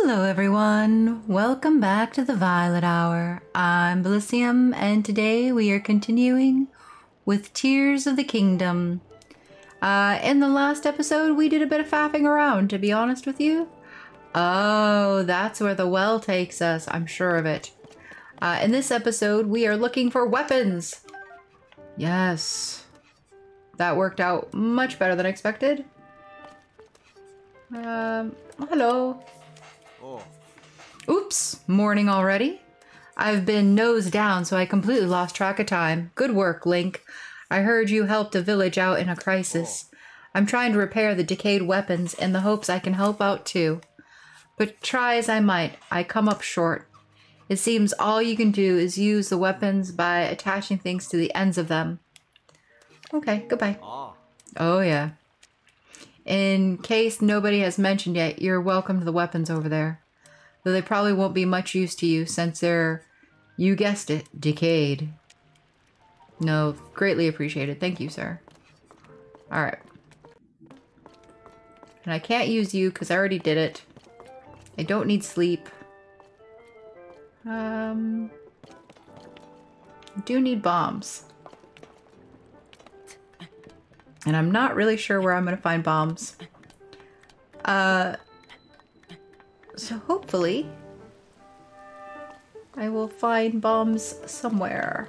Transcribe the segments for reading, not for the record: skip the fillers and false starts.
Hello everyone, welcome back to the Violet Hour. I'm Bilicium and today we are continuing with Tears of the Kingdom. In the last episode we did a bit of faffing around, to be honest with you. Oh, that's where the well takes us, I'm sure of it. In this episode we are looking for weapons. Yes, that worked out much better than expected. Hello. Oh. Oops, morning already? I've been nose down, so I completely lost track of time. Good work, Link. I heard you helped a village out in a crisis. I'm trying to repair the decayed weapons in the hopes I can help out too. But try as I might, I come up short. It seems all you can do is use the weapons by attaching things to the ends of them. Okay, goodbye. Oh yeah. In case nobody has mentioned yet, you're welcome to the weapons over there. Though they probably won't be much use to you since they're, you guessed it, decayed. No, greatly appreciated. Thank you, sir. Alright. And I can't use you because I already did it. I don't need sleep. I do need bombs. And I'm not really sure where I'm going to find bombs. So hopefully I will find bombs somewhere.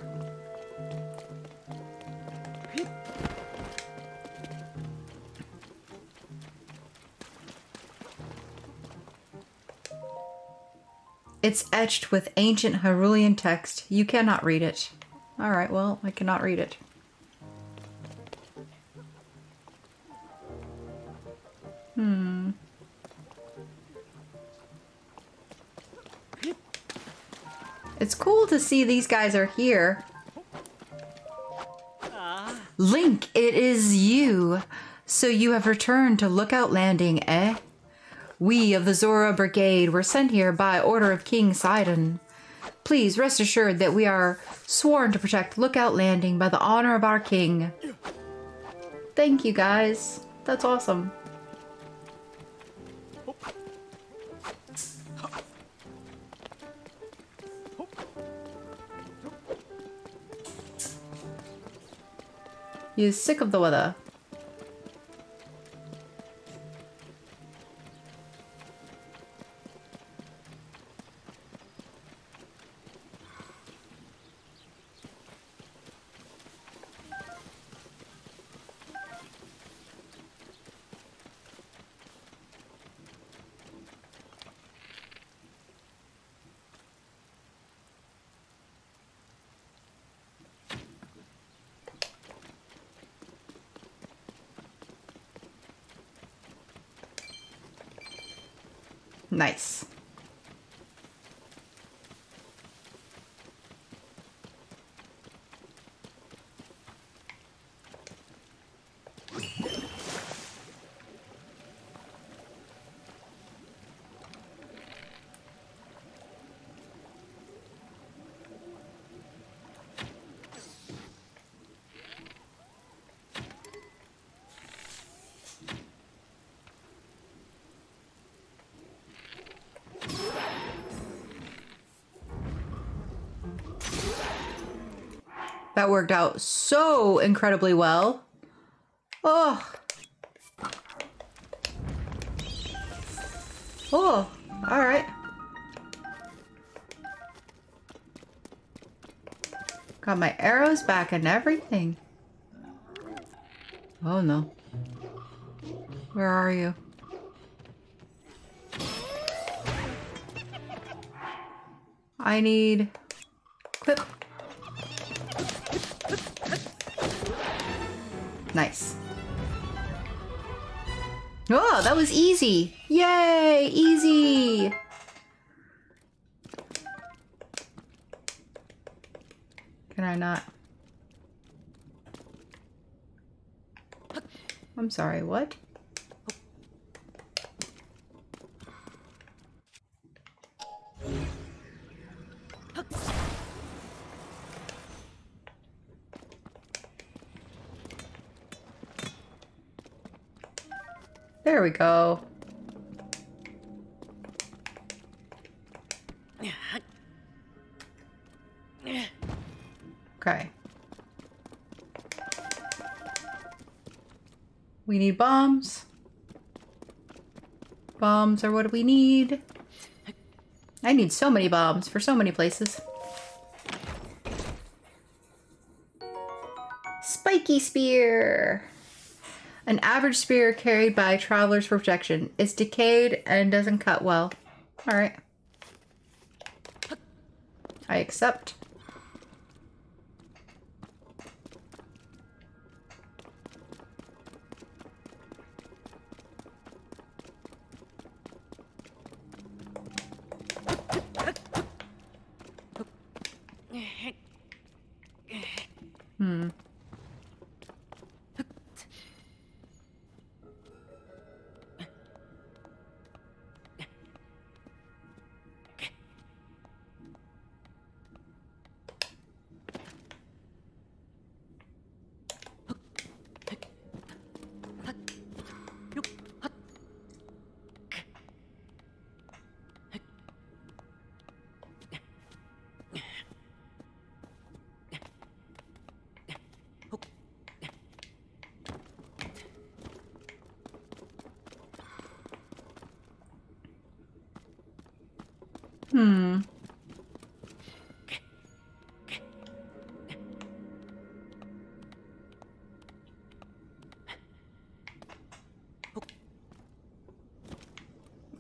It's etched with ancient Hyrulean text. You cannot read it. Alright, well, I cannot read it. It's cool to see these guys are here. Link, it is you. So you have returned to Lookout Landing, eh? We of the Zora Brigade were sent here by order of King Sidon. Please rest assured that we are sworn to protect Lookout Landing by the honor of our king. Thank you, guys. That's awesome. You're sick of the weather. Nice. That worked out so incredibly well. Oh. Oh, all right. Got my arrows back and everything. Oh no. Where are you? I need equip. Nice. Oh, that was easy. Yay, easy. Can I not? I'm sorry, what? There we go. Okay. We need bombs. Bombs are what we need. I need so many bombs for so many places. Spiky spear. An average spear carried by travelers for protection. It's decayed and doesn't cut well. Alright. I accept.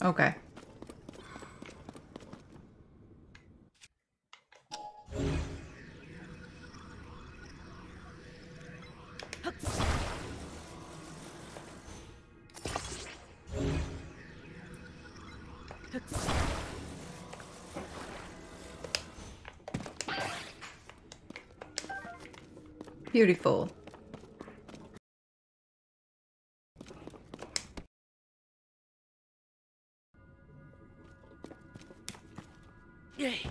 Okay. Beautiful. Yay.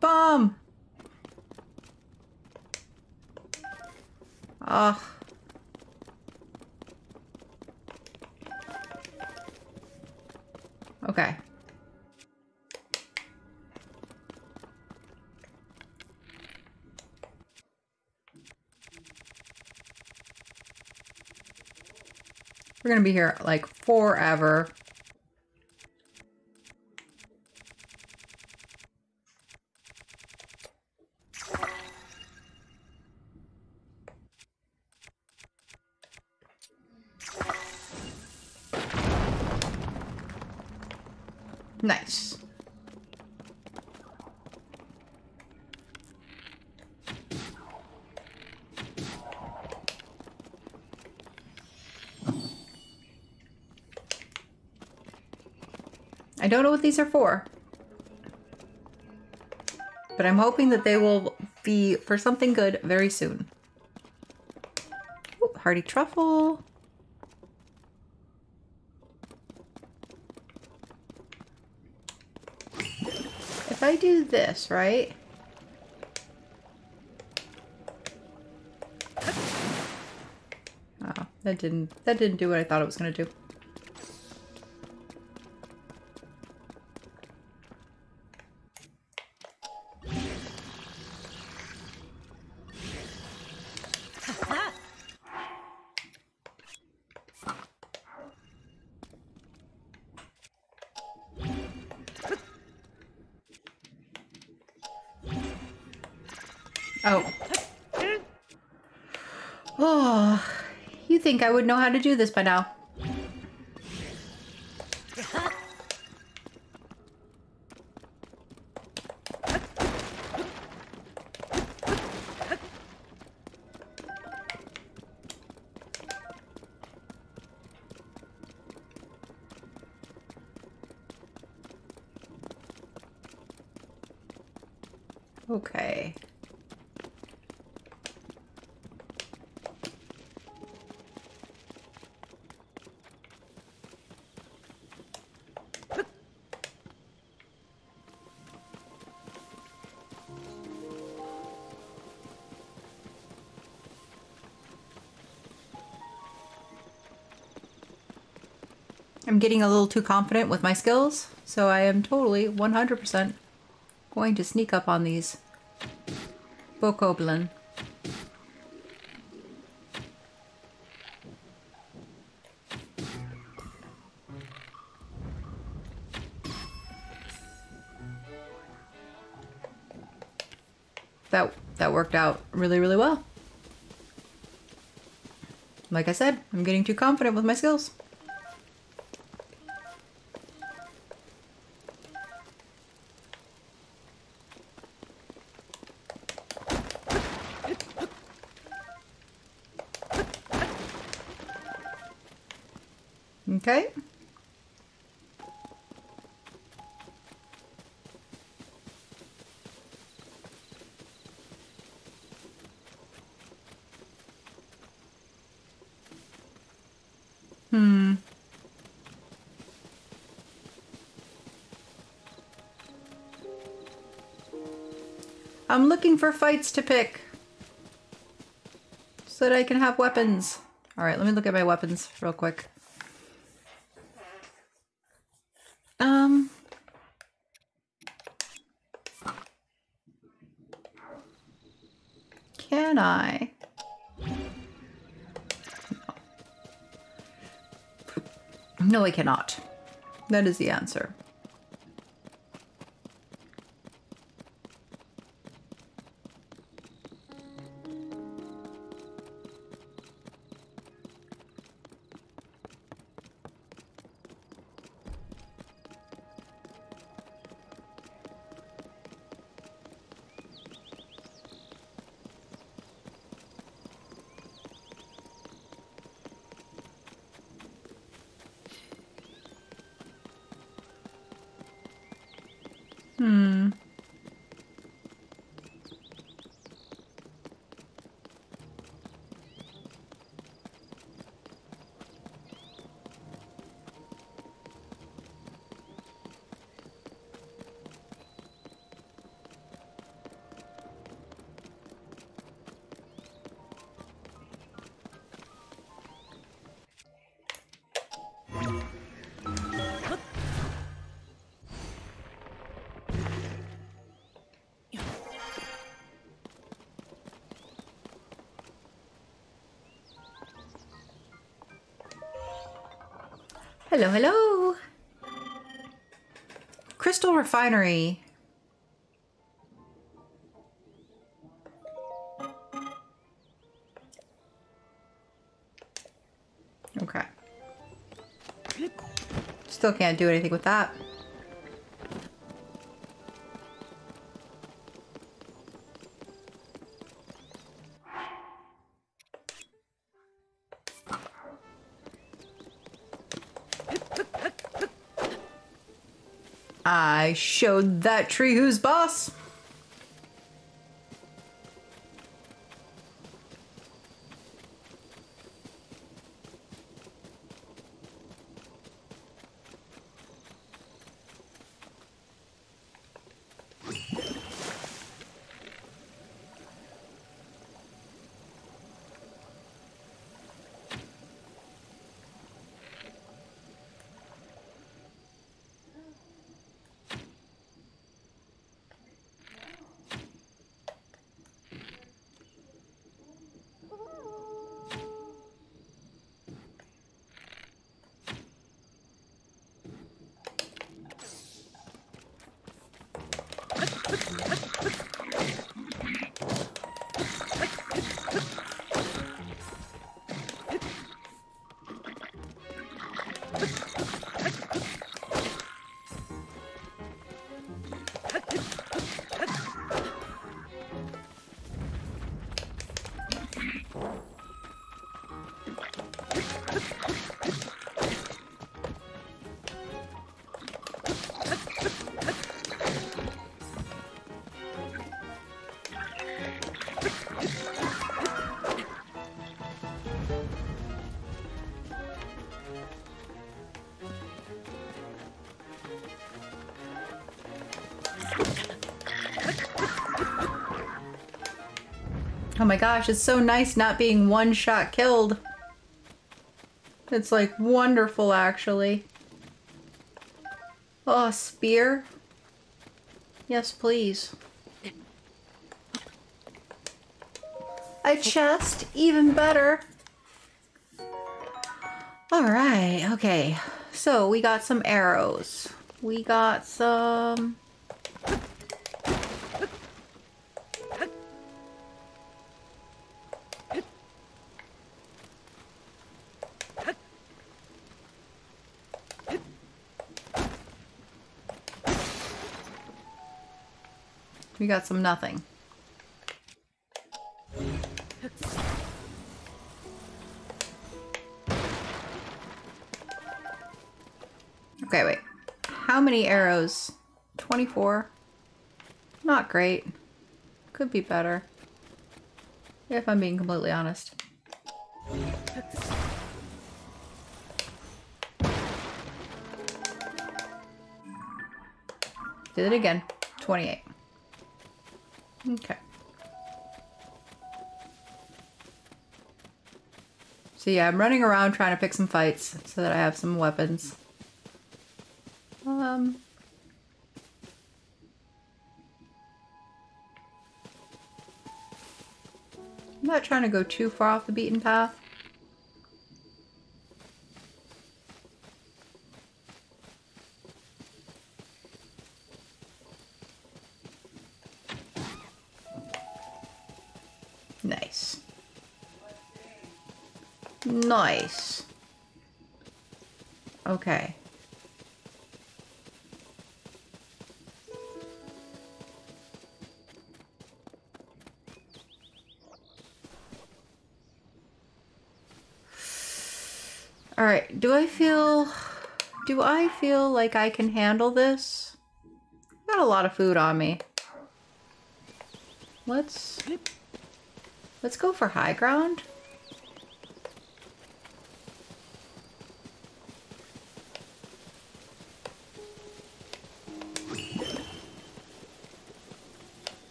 Bomb! Ugh. Okay. We're gonna be here like forever. Nice. I don't know what these are for, but I'm hoping that they will be for something good very soon. Ooh, hearty truffle. If I do this, right? Oh, that didn't do what I thought it was gonna do. Oh. Oh, you think I would know how to do this by now? Okay. I'm getting a little too confident with my skills, so I am totally 100% going to sneak up on these bokoblin. That worked out really, really well. Like I said, I'm getting too confident with my skills. Okay. I'm looking for fights to pick so that I can have weapons. All right, let me look at my weapons real quick. Can I? No, I cannot. That is the answer. Hello, hello. Crystal Refinery. Okay. Still can't do anything with that. I showed that tree who's boss. Oh my gosh, it's so nice not being one shot killed. It's like wonderful, actually. Oh, a spear? Yes, please. A chest? Even better. Alright, okay. So, we got some arrows. We got some... We got some nothing. Okay, wait. How many arrows? 24. Not great. Could be better. If I'm being completely honest. Did it again. 28. Okay. So yeah, I'm running around trying to pick some fights so that I have some weapons. I'm not trying to go too far off the beaten path. Nice. Nice. Okay. Alright, do I feel like I can handle this? I've got a lot of food on me. Let's go for high ground.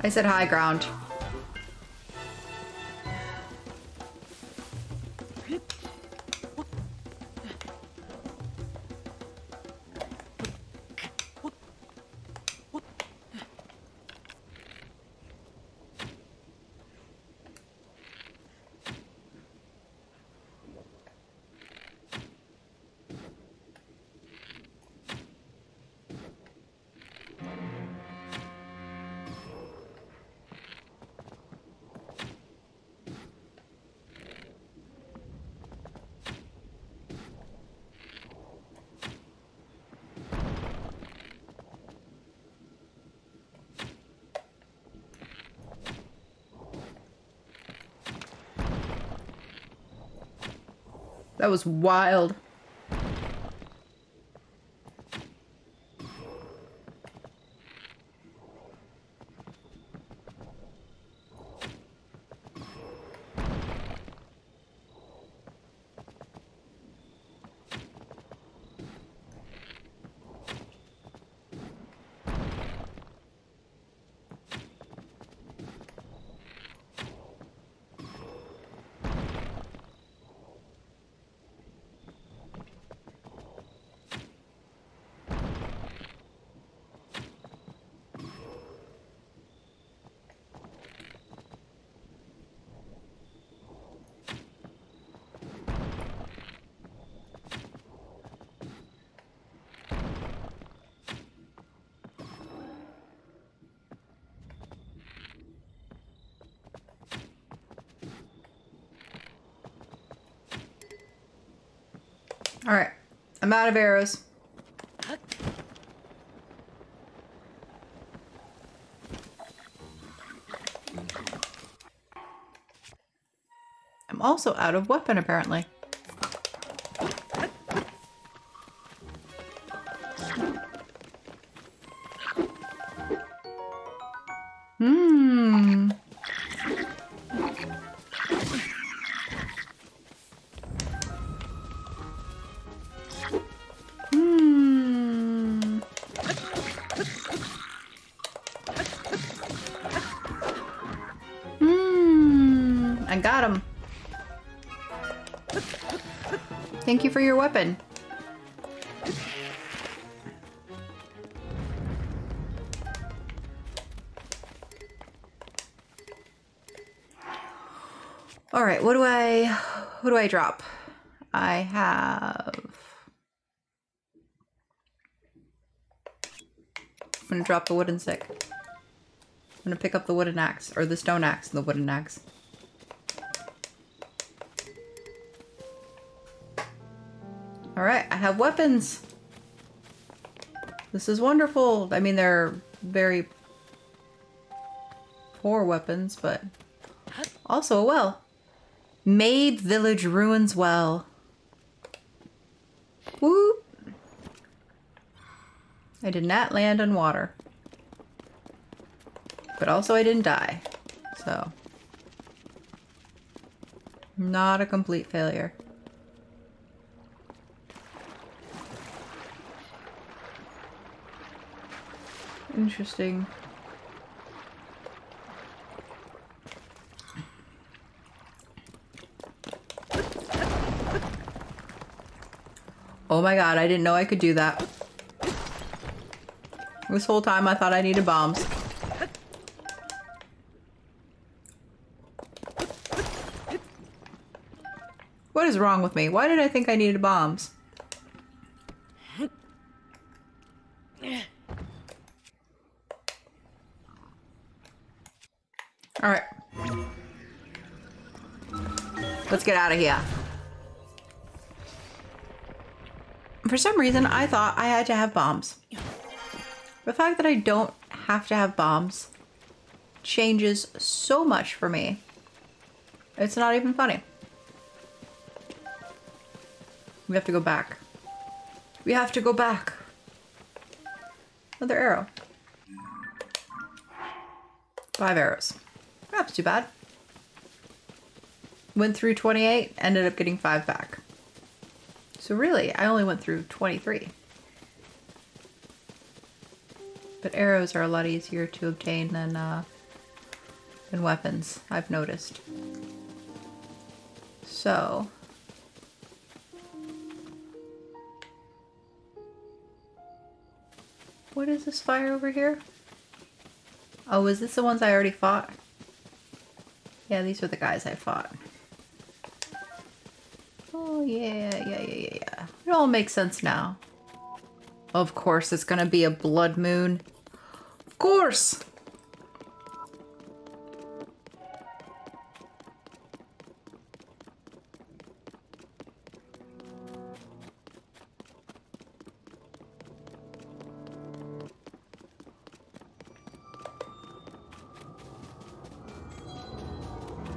I said high ground. That was wild. Alright, I'm out of arrows. I'm also out of weapon, apparently. Got him. Thank you for your weapon. All right, what do I drop? I have... I'm gonna drop the wooden stick. I'm gonna pick up the wooden axe, or the stone axe and the wooden axe. All right, I have weapons. This is wonderful. I mean, they're very poor weapons, but also a well. Made village ruins well. Whoop. I did not land on water. But also I didn't die. So. Not a complete failure. Interesting. Oh my god, I didn't know I could do that. This whole time I thought I needed bombs. What is wrong with me? Why did I think I needed bombs? Alright. Let's get out of here. For some reason, I thought I had to have bombs. The fact that I don't have to have bombs changes so much for me. It's not even funny. We have to go back. We have to go back. Another arrow. 5 arrows. That's too bad. Went through 28, ended up getting 5 back. So really, I only went through 23. But arrows are a lot easier to obtain than weapons, I've noticed. So... what is this fire over here? Oh, is this the ones I already fought? Yeah, these are the guys I fought. Oh, yeah. It all makes sense now. Of course, it's gonna be a blood moon. Of course!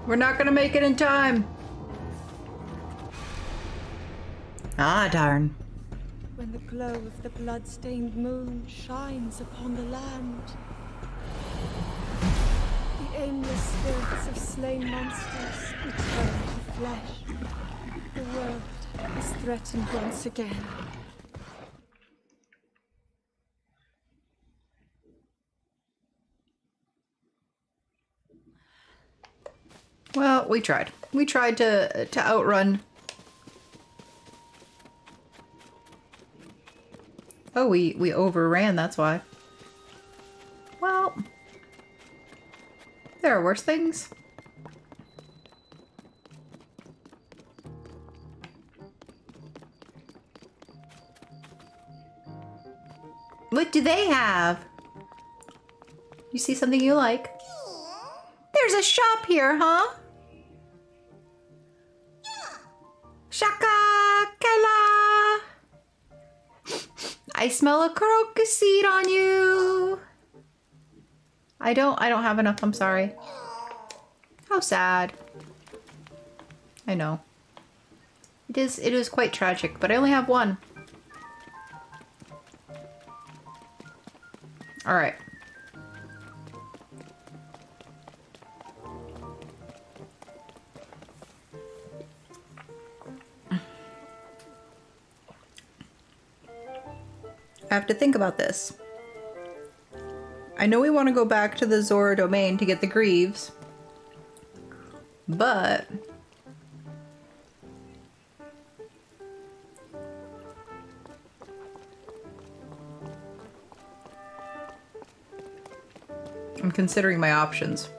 We're not gonna make it in time. Ah, darn. When the glow of the blood-stained moon shines upon the land, the aimless spirits of slain monsters return to flesh. The world is threatened once again. Well, we tried. We tried to outrun. Oh, we overran, that's why. Well, there are worse things. What do they have? You see something you like? There's a shop here, huh? Shaka Kala! I smell a crocus seed on you. I don't have enough, I'm sorry. How sad. I know. It is quite tragic, but I only have one. All right. I have to think about this. I know we want to go back to the Zora domain to get the Greaves. But I'm considering my options.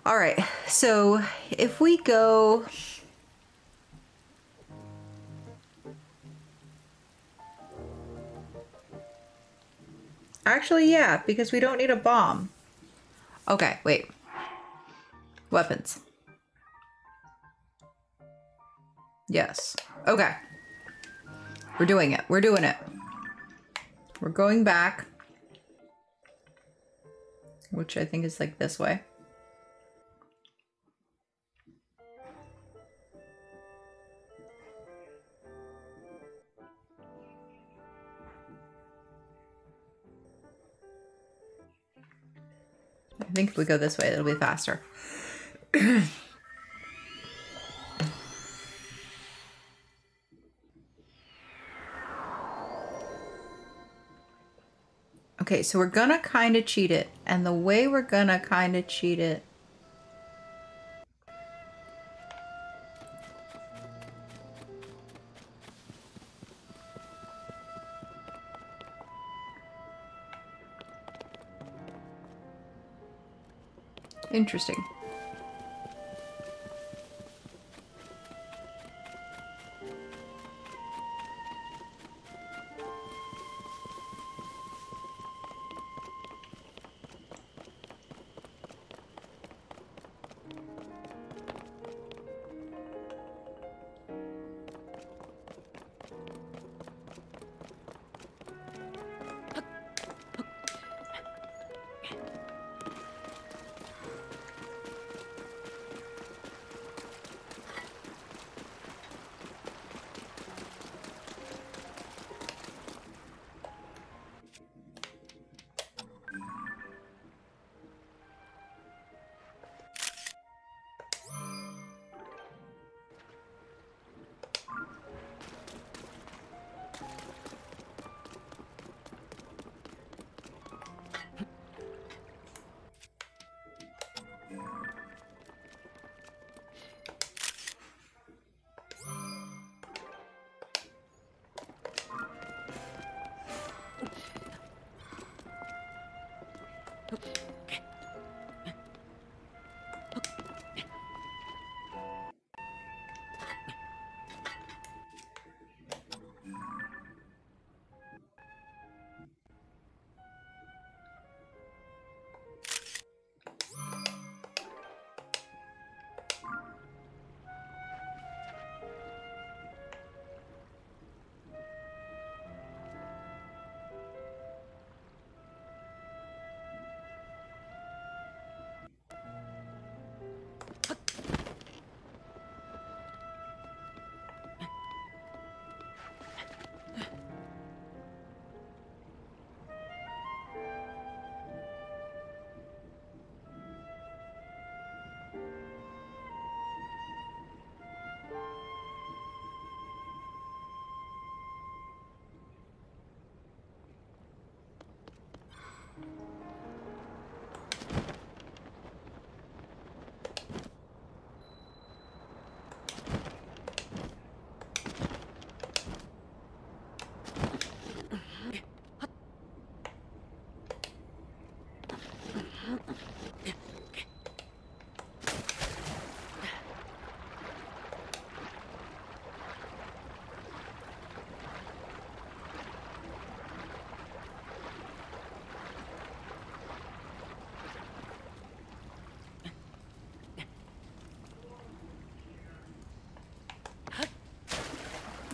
All right, so if we go... Actually, yeah, because we don't need a bomb. Okay, wait. Weapons. Yes. Okay. We're doing it. We're doing it. We're going back. Which I think is like this way. I think if we go this way, it'll be faster. Okay, so we're gonna kind of cheat it. And the way we're gonna kind of cheat it... Interesting.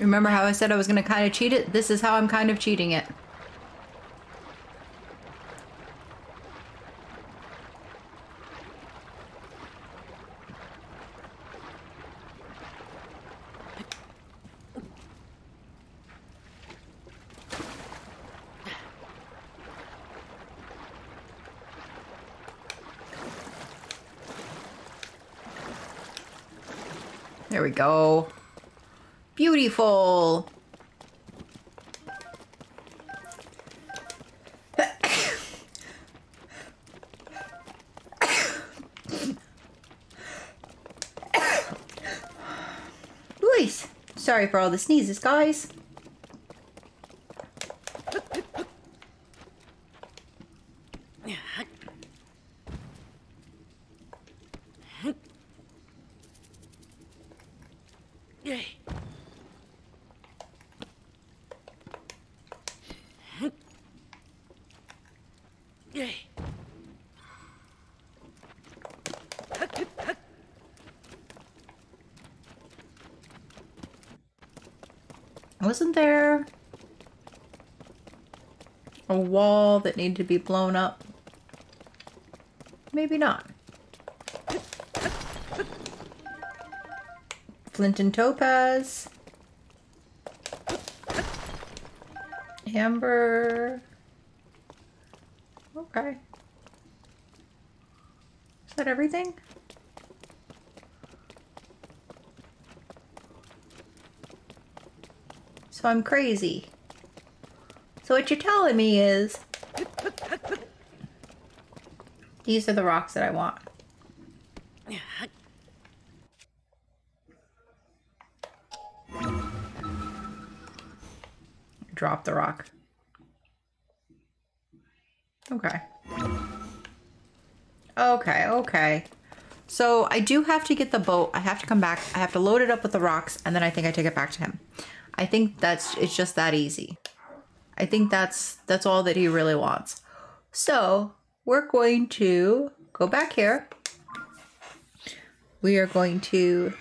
Remember how I said I was going to kind of cheat it? This is how I'm kind of cheating it. There we go. Beautiful. Luis, sorry for all the sneezes, guys. Yay. Yay. Wasn't there a wall that needed to be blown up? Maybe not. Flint and topaz. Amber. Okay. Is that everything? So I'm crazy. So what you're telling me is these are the rocks that I want. Drop the rock. Okay. Okay. So I do have to get the boat. I have to come back. I have to load it up with the rocks, and then I think I take it back to him. I think it's just that easy. I think that's all that he really wants. So we're going to go back here. We are going to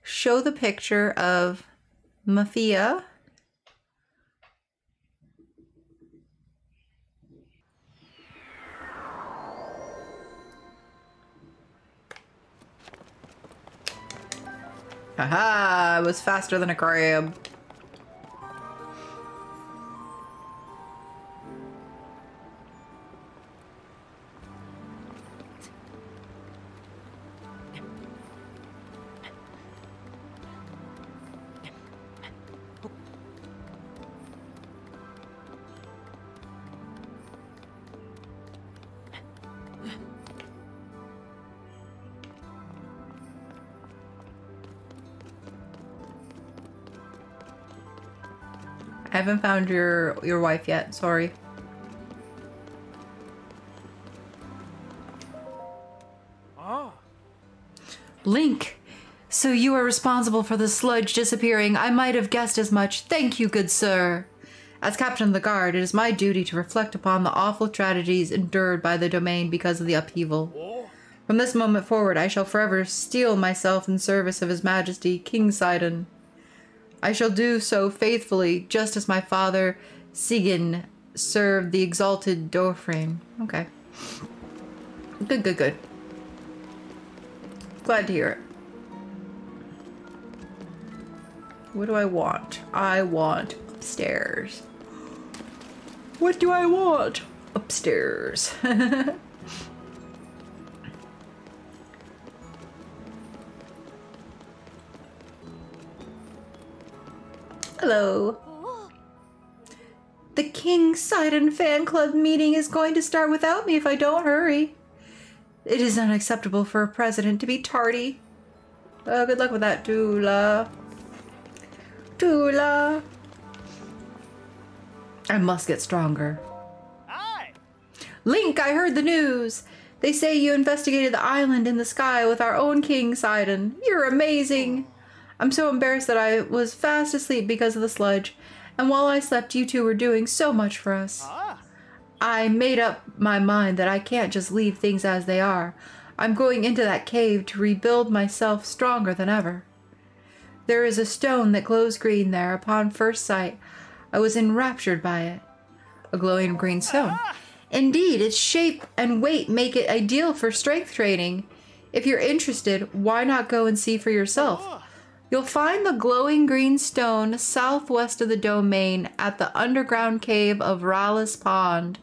show the picture of Mafia. Haha, I was faster than a crab. I haven't found your wife yet, sorry. Ah. Link! So you are responsible for the sludge disappearing. I might have guessed as much. Thank you, good sir. As captain of the guard, it is my duty to reflect upon the awful tragedies endured by the domain because of the upheaval. Oh. From this moment forward, I shall forever steel myself in service of His Majesty, King Sidon. I shall do so faithfully, just as my father, Sigyn, served the exalted Dorframe. Okay. Good. Glad to hear it. What do I want? I want upstairs. What do I want? Upstairs. Hello. The King Sidon fan club meeting is going to start without me if I don't hurry. It is unacceptable for a president to be tardy. Good luck with that, Tula. Tula. I must get stronger. Aye. Link, I heard the news. They say you investigated the island in the sky with our own King Sidon. You're amazing. I'm so embarrassed that I was fast asleep because of the sludge, and while I slept, you two were doing so much for us. Ah. I made up my mind that I can't just leave things as they are. I'm going into that cave to rebuild myself stronger than ever. There is a stone that glows green there. Upon first sight, I was enraptured by it. A glowing green stone. Indeed, its shape and weight make it ideal for strength training. If you're interested, why not go and see for yourself? You'll find the glowing green stone southwest of the domain at the underground cave of Rallis Pond.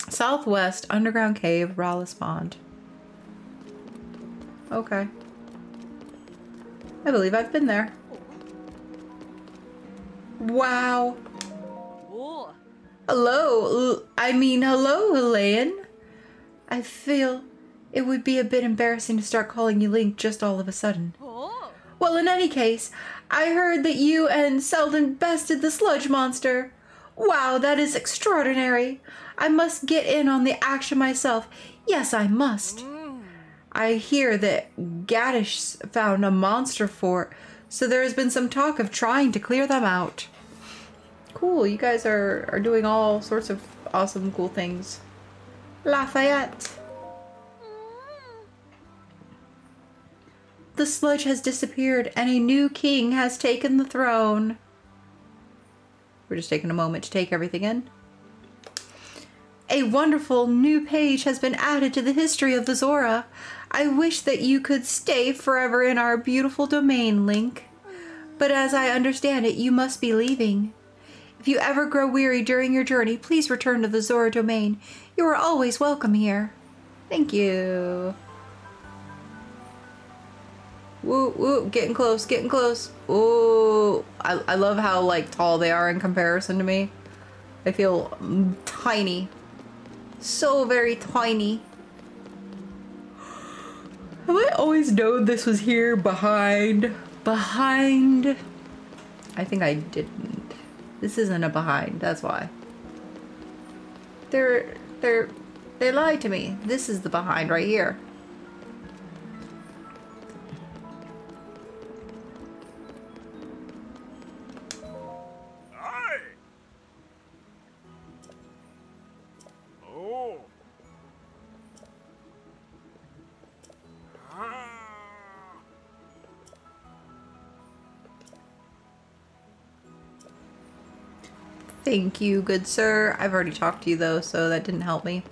Southwest underground cave, Rallis Pond. Okay. I believe I've been there. Wow. Oh. Hello, hello, Elaine. I feel it would be a bit embarrassing to start calling you Link just all of a sudden. Oh. Well, in any case, I heard that you and Selden bested the sludge monster. Wow, that is extraordinary. I must get in on the action myself. Yes, I must. I hear that Gaddish found a monster fort, so there has been some talk of trying to clear them out. Cool, you guys are doing all sorts of awesome, cool things. Lafayette. The sludge has disappeared and a new king has taken the throne. We're just taking a moment to take everything in. A wonderful new page has been added to the history of the Zora. I wish that you could stay forever in our beautiful domain, Link. But as I understand it, you must be leaving. If you ever grow weary during your journey, please return to the Zora domain. You are always welcome here. Thank you. Woo, woo, getting close, getting close. Ooh, I love how, like, tall they are in comparison to me. I feel tiny. So very tiny. Have I always known this was here behind? Behind? I think I didn't. This isn't a behind, that's why. They lied to me. This is the behind right here. Aye. Oh. Ah. Thank you, good sir. I've already talked to you though, so that didn't help me.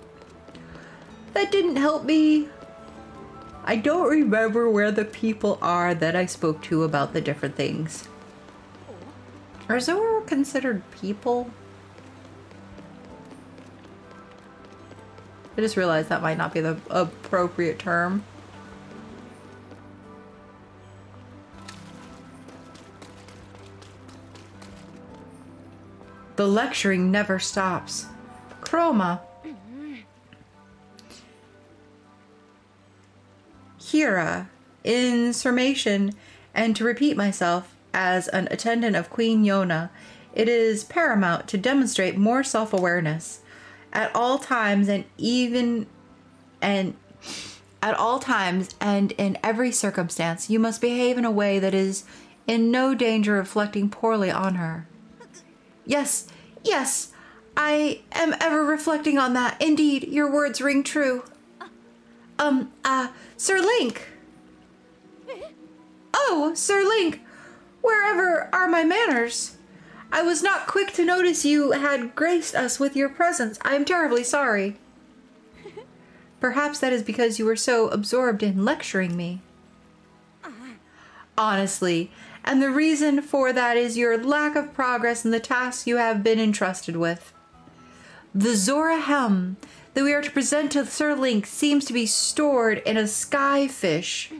That didn't help me. I don't remember where the people are that I spoke to about the different things. Are Zora considered people? I just realized that might not be the appropriate term. The lecturing never stops. Chroma. Hira, in summation, and to repeat myself, as an attendant of Queen Yona, it is paramount to demonstrate more self-awareness at all times and in every circumstance. You must behave in a way that is in no danger of reflecting poorly on her. Yes, yes, I am ever reflecting on that. Indeed, your words ring true. Sir Link. Oh, Sir Link, wherever are my manners? I was not quick to notice you had graced us with your presence. I am terribly sorry. Perhaps that is because you were so absorbed in lecturing me. Honestly, and the reason for that is your lack of progress in the tasks you have been entrusted with. The Zora Helm that we are to present to Sir Link seems to be stored in a sky fish.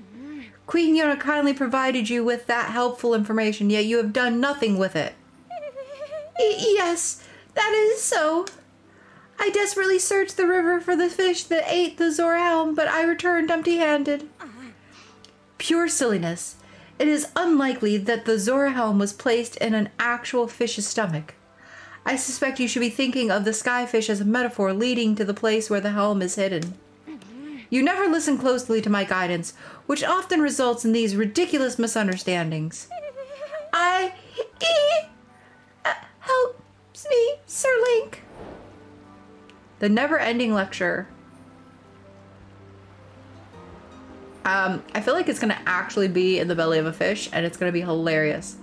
Queen Yona kindly provided you with that helpful information, yet you have done nothing with it. Yes, that is so. I desperately searched the river for the fish that ate the Zora Helm, but I returned empty-handed. Pure silliness. It is unlikely that the Zora Helm was placed in an actual fish's stomach. I suspect you should be thinking of the skyfish as a metaphor leading to the place where the helm is hidden. You never listen closely to my guidance, which often results in these ridiculous misunderstandings. Helps me, Sir Link. The never-ending lecture. I feel like it's gonna actually be in the belly of a fish, and it's gonna be hilarious.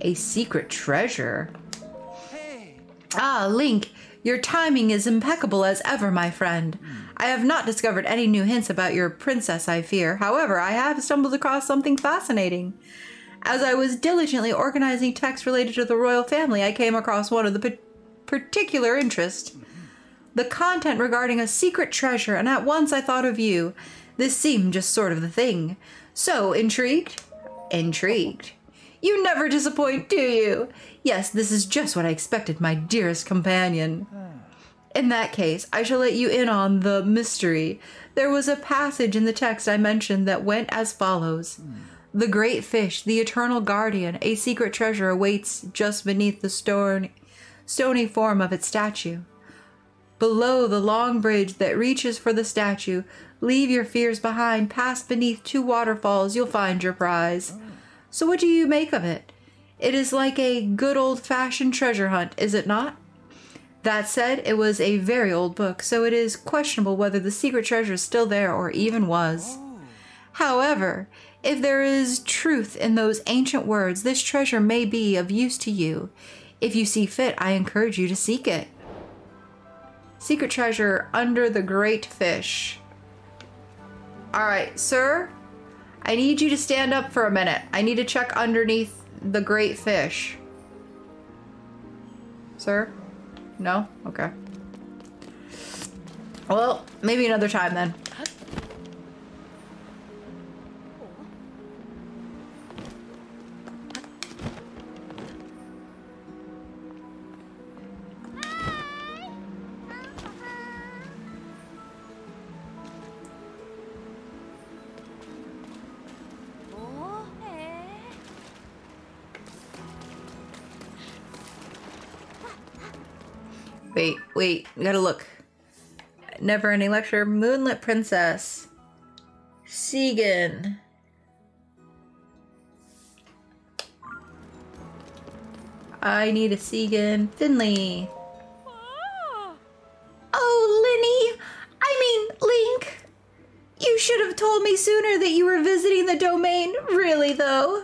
A secret treasure. Ah, Link, your timing is impeccable as ever, my friend. I have not discovered any new hints about your princess, I fear. However, I have stumbled across something fascinating. As I was diligently organizing texts related to the royal family, I came across one of the particular interest. The content regarding a secret treasure, and at once I thought of you. This seemed just sort of the thing. So, intrigued? Intrigued. You never disappoint, do you? Yes, this is just what I expected, my dearest companion. In that case, I shall let you in on the mystery. There was a passage in the text I mentioned that went as follows. The great fish, the eternal guardian, a secret treasure awaits just beneath the stony form of its statue. Below the long bridge that reaches for the statue, leave your fears behind, pass beneath 2 waterfalls, you'll find your prize. So what do you make of it? It is like a good old-fashioned treasure hunt, is it not? That said, it was a very old book, so it is questionable whether the secret treasure is still there or even was. However, if there is truth in those ancient words, this treasure may be of use to you. If you see fit, I encourage you to seek it. Secret treasure under the great fish. Alright, sir. I need you to stand up for a minute. I need to check underneath the great fish. Sir? No? Okay. Well, maybe another time then. Wait, we gotta look. Never ending lecture. Moonlit Princess. Segan. I need a Segan. Finley. Oh, Linny. Link. You should have told me sooner that you were visiting the domain. Really, though.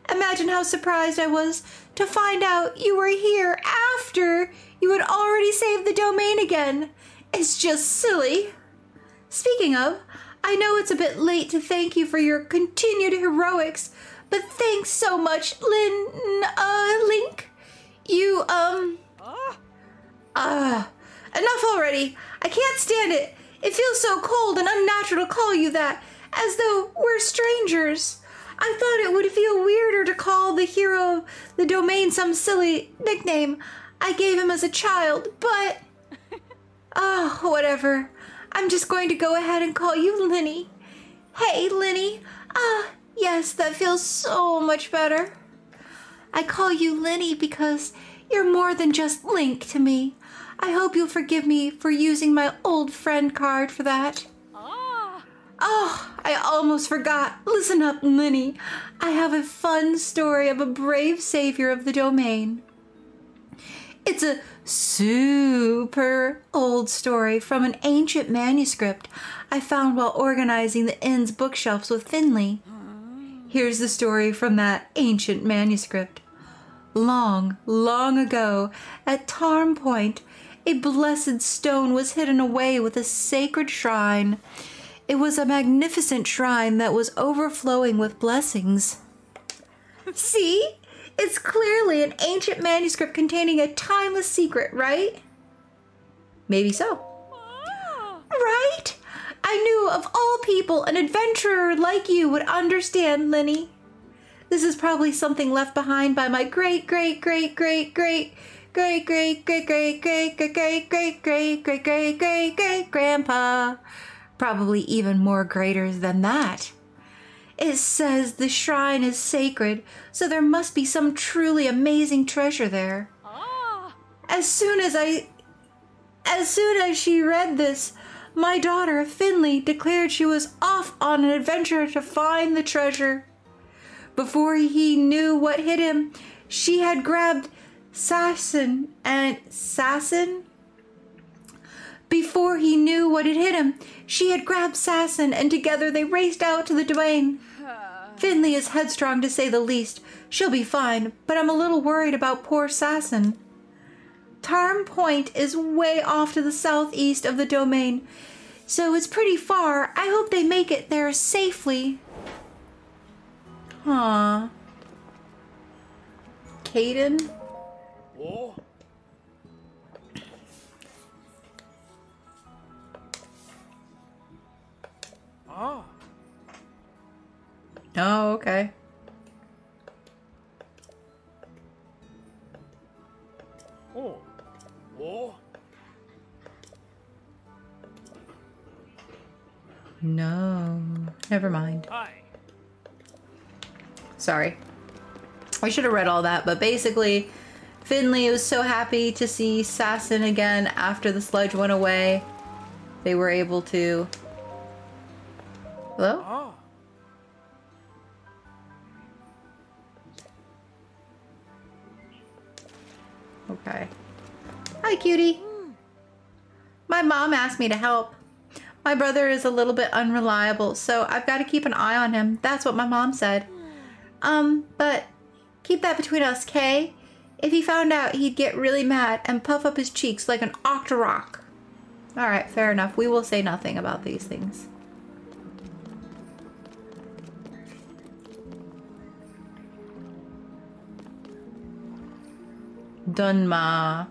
Imagine how surprised I was to find out you were here after you had already saved the domain again. It's just silly. Speaking of, I know it's a bit late to thank you for your continued heroics, but thanks so much, Link. You, enough already. I can't stand it. It feels so cold and unnatural to call you that, as though we're strangers. I thought it would feel weirder to call the hero of the domain some silly nickname I gave him as a child, but... Oh, whatever. I'm just going to go ahead and call you Linny. Hey, Linny. Yes, that feels so much better. I call you Linny because you're more than just Link to me. I hope you'll forgive me for using my old friend card for that. Oh, I almost forgot. Listen up, Linny. I have a fun story of a brave savior of the domain. It's a super old story from an ancient manuscript I found while organizing the inn's bookshelves with Finley. Here's the story from that ancient manuscript. Long, long ago, at Tarn Point, a blessed stone was hidden away with a sacred shrine. It was a magnificent shrine that was overflowing with blessings. See? It's clearly an ancient manuscript containing a timeless secret, right? Maybe so. Right? I knew of all people an adventurer like you would understand, Linny. This is probably something left behind by my great-great-great-great-great-great-great-great-great-great-great-great-great-grandpa. Probably even more greaters than that. It says the shrine is sacred, so there must be some truly amazing treasure there. As soon as she read this, my daughter, Finley, declared she was off on an adventure to find the treasure. Before he knew what hit him, she had grabbed Sassin and together they raced out to the domain. Finley is headstrong to say the least. She'll be fine, but I'm a little worried about poor Sassin. Tarn Point is way off to the southeast of the domain, so it's pretty far. I hope they make it there safely. Huh. Caden? Oh. Ah. Oh, okay. Oh. Oh. No. Never mind. Hi. Sorry. I should have read all that, but basically, Finley was so happy to see Sasson again after the sludge went away. They were able to... Hello? Ah. Okay. Hi, cutie. My mom asked me to help. My brother is a little bit unreliable, so I've got to keep an eye on him. That's what my mom said. But keep that between us, Kay? If he found out, he'd get really mad and puff up his cheeks like an octorok. Alright, fair enough. We will say nothing about these things. Dunma.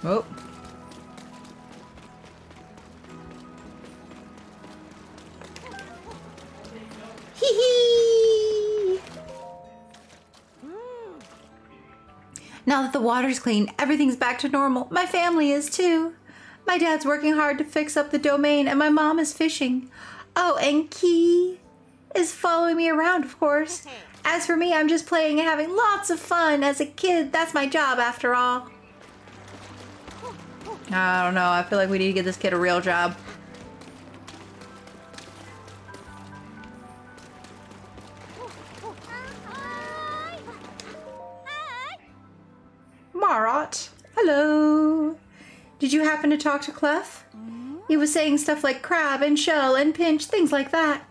Oh. Hee hee. Now that the water's clean, everything's back to normal. My family is too. My dad's working hard to fix up the domain and my mom is fishing. Oh, and Key is following me around, of course. As for me, I'm just playing and having lots of fun. As a kid, that's my job after all. I don't know. I feel like we need to get this kid a real job. Marot, hello. Did you happen to talk to Clef? He was saying stuff like crab and shell and pinch, things like that.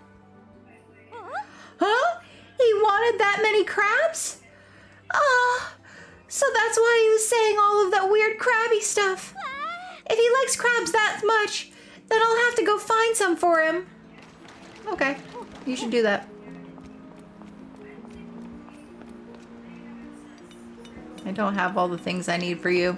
Huh? He wanted that many crabs? Ah, so that's why he was saying all of that weird crabby stuff. If he likes crabs that much, then I'll have to go find some for him. Okay, you should do that. I don't have all the things I need for you.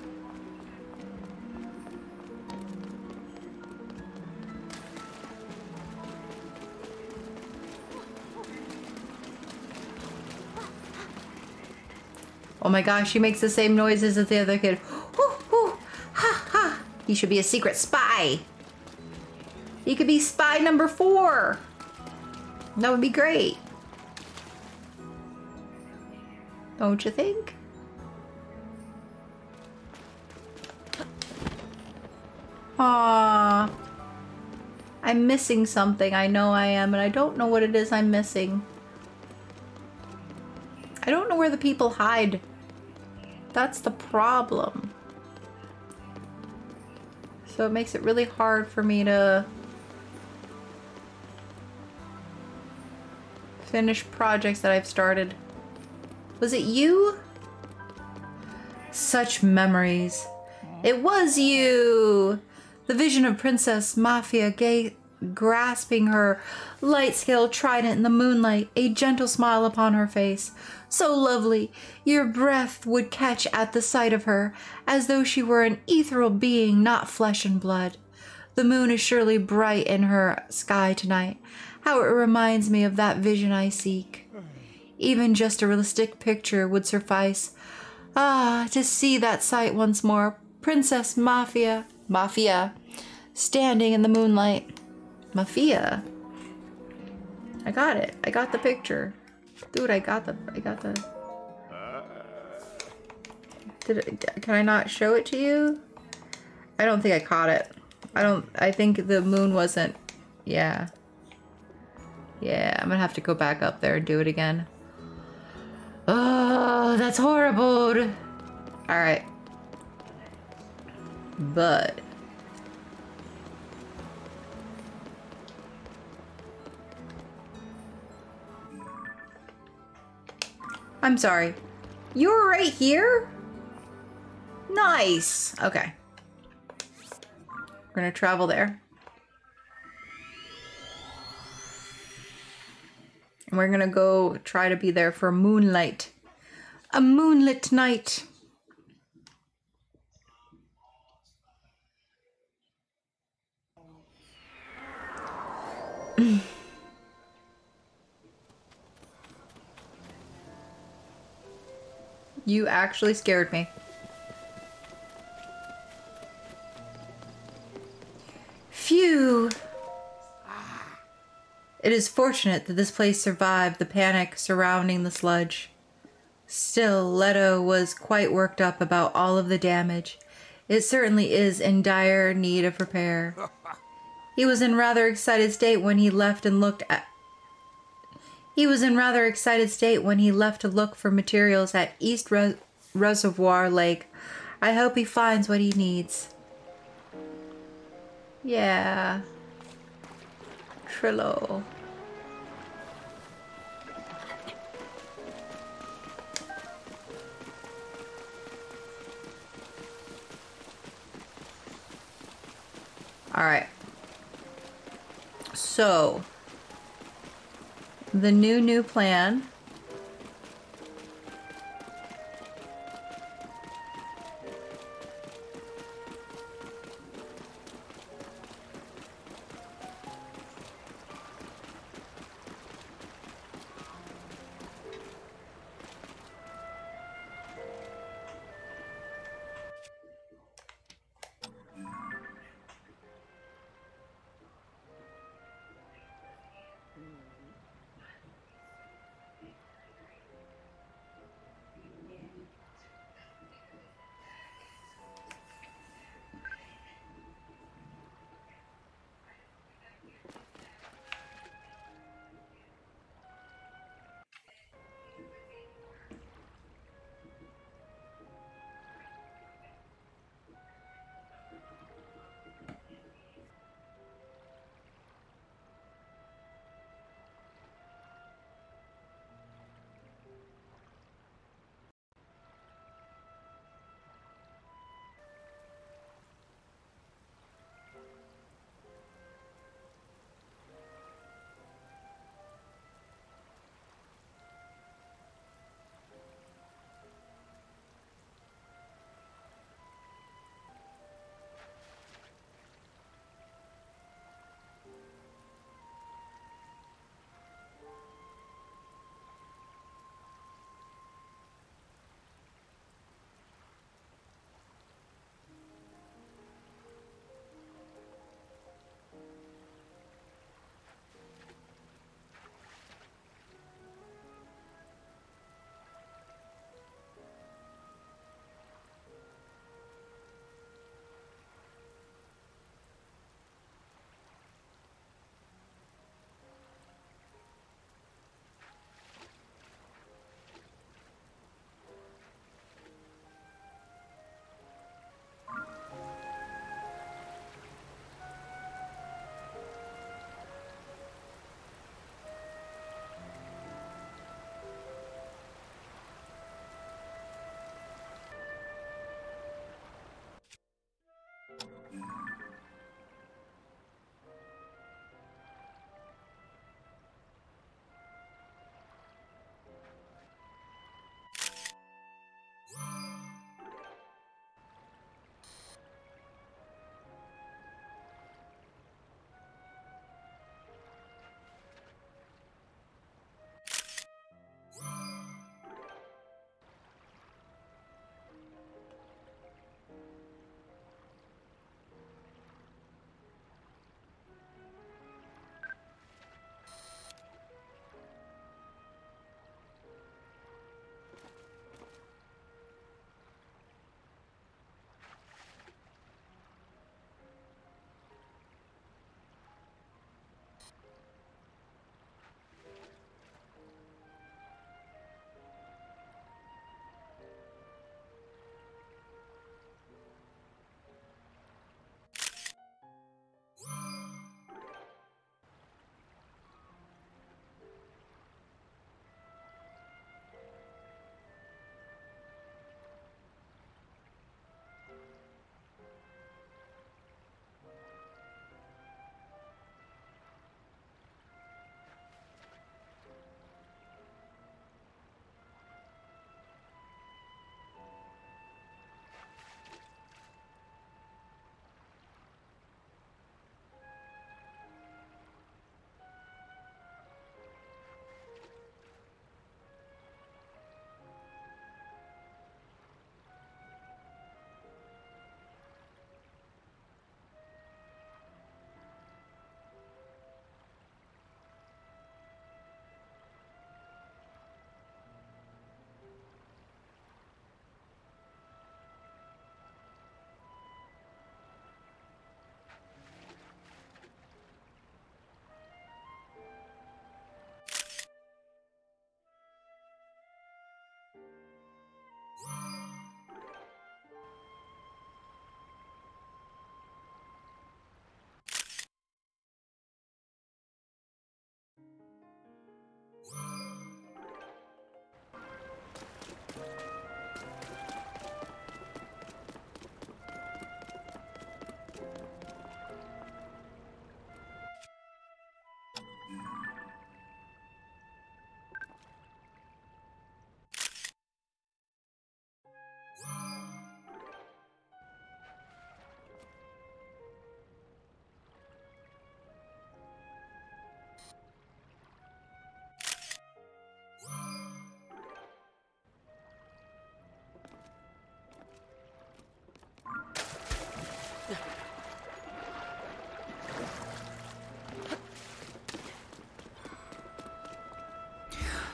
Oh my gosh, she makes the same noises as the other kid. Whoo, whoo, ha, ha. He should be a secret spy. He could be spy number 4. That would be great. Don't you think? Aww. I'm missing something. I know I am, and I don't know what it is I'm missing. I don't know where the people hide. That's the problem. So it makes it really hard for me to finish projects that I've started. Was it you? Such memories. It was you! The vision of Princess Mafia grasping her light-scale trident in the moonlight, a gentle smile upon her face. So lovely, your breath would catch at the sight of her, as though she were an ethereal being, not flesh and blood. The moon is surely bright in her sky tonight. How it reminds me of that vision I seek. Even just a realistic picture would suffice. Ah, to see that sight once more. Princess Mafia, standing in the moonlight. Mafia. I got it. I got the picture. Dude, I got the... Can I not show it to you? I don't think I caught it. I think the moon wasn't... Yeah. Yeah, I'm gonna have to go back up there and do it again. Oh, that's horrible. Alright. But... I'm sorry. You were right here? Nice. Okay. We're gonna travel there. And we're gonna go try to be there for moonlight. A moonlit night. You actually scared me. Phew. It is fortunate that this place survived the panic surrounding the sludge. Still, Leto was quite worked up about all of the damage. It certainly is in dire need of repair. He was in rather excited state when he left and looked at... He was in rather excited state when he left to look for materials at East Reservoir Lake. I hope he finds what he needs. Yeah. Trillo. Alright. So, the new plan.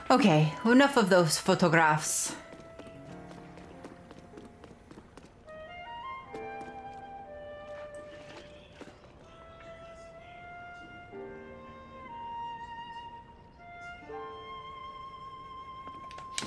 Okay, enough of those photographs.